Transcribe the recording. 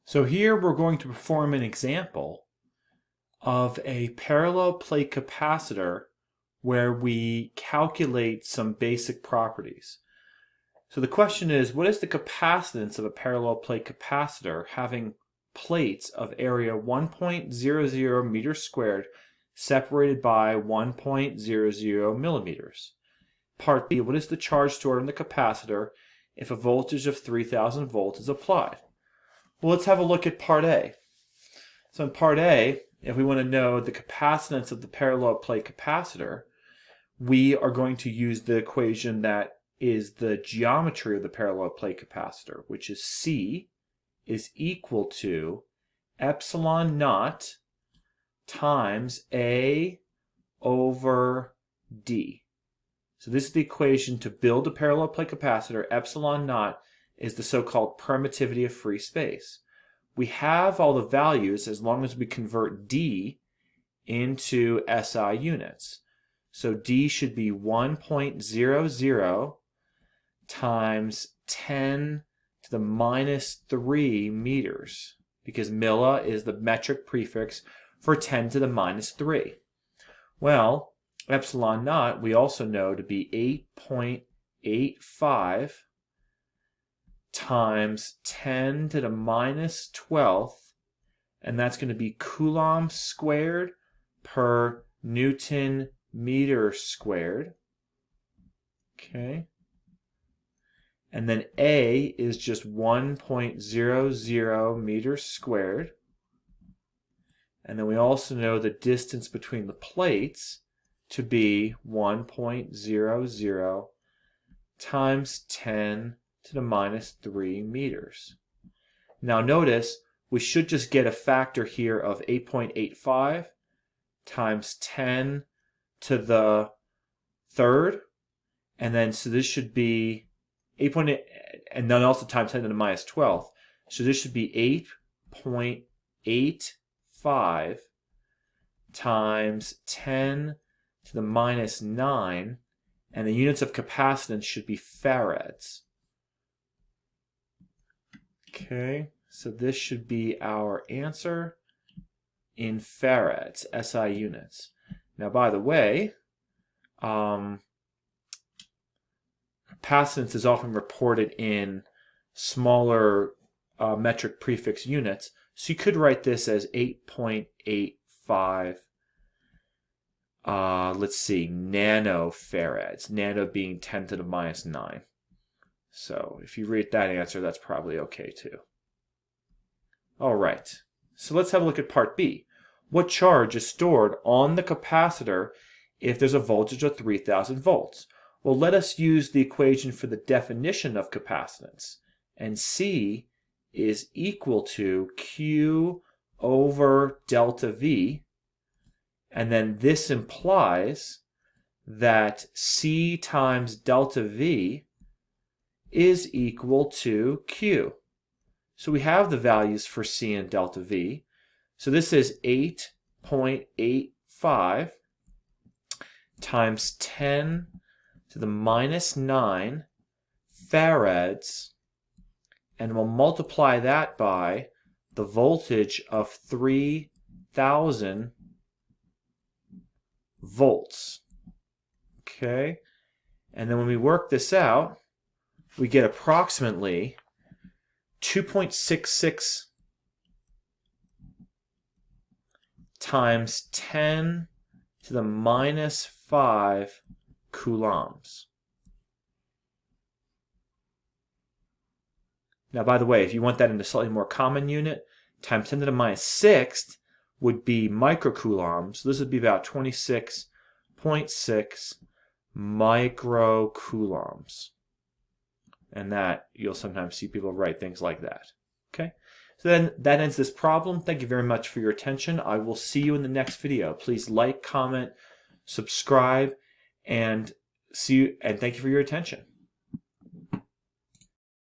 So here we're going to perform an example of a parallel plate capacitor where we calculate some basic properties. So the question is, what is the capacitance of a parallel plate capacitor having plates of area 1.00 meters squared separated by 1.00 millimeters? Part B, what is the charge stored in the capacitor if a voltage of 3000 volts is applied? Well, let's have a look at part A. So in part A, if we want to know the capacitance of the parallel plate capacitor, we are going to use the equation that is the geometry of the parallel plate capacitor, which is C is equal to epsilon naught times A over D. So this is the equation to build a parallel plate capacitor. Epsilon naught is the so-called permittivity of free space. We have all the values as long as we convert D into SI units. So D should be 1.00 times 10 to the minus 3 meters, because milli is the metric prefix for 10 to the minus 3. Well, epsilon naught we also know to be 8.85 times 10 to the minus 12th, and that's going to be Coulomb squared per Newton meter squared. Okay. And then A is just 1.00 meters squared. And then we also know the distance between the plates to be 1.00 times 10 to the minus 3 meters. Now notice we should just get a factor here of 8.85 times 10 to the third, and then so this should be 8.8, and then also times 10 to the minus 12th. So this should be 8.85 times 10 to the minus 9, and the units of capacitance should be farads. Okay, so this should be our answer in farads, SI units. Now, by the way, capacitance is often reported in smaller metric prefix units, so you could write this as 8.85, let's see, nanofarads, nano being 10 to the minus 9. So if you read that answer, that's probably okay too. All right, so let's have a look at part B. What charge is stored on the capacitor if there's a voltage of 3000 volts? Well, let us use the equation for the definition of capacitance. And C is equal to Q over delta V. And then this implies that C times delta V is equal to Q. So we have the values for C and delta V. So this is 8.85 times 10 to the minus 9 farads, and we'll multiply that by the voltage of 3000 volts. Okay, and then when we work this out, we get approximately 2.66 times 10 to the minus 5 coulombs. Now, by the way, if you want that in a slightly more common unit, times 10 to the minus 6th would be microcoulombs. So this would be about 26.6 microcoulombs. And that, you'll sometimes see people write things like that. Okay? So then that ends this problem. Thank you very much for your attention. I will see you in the next video. Please like, comment, subscribe, and thank you for your attention.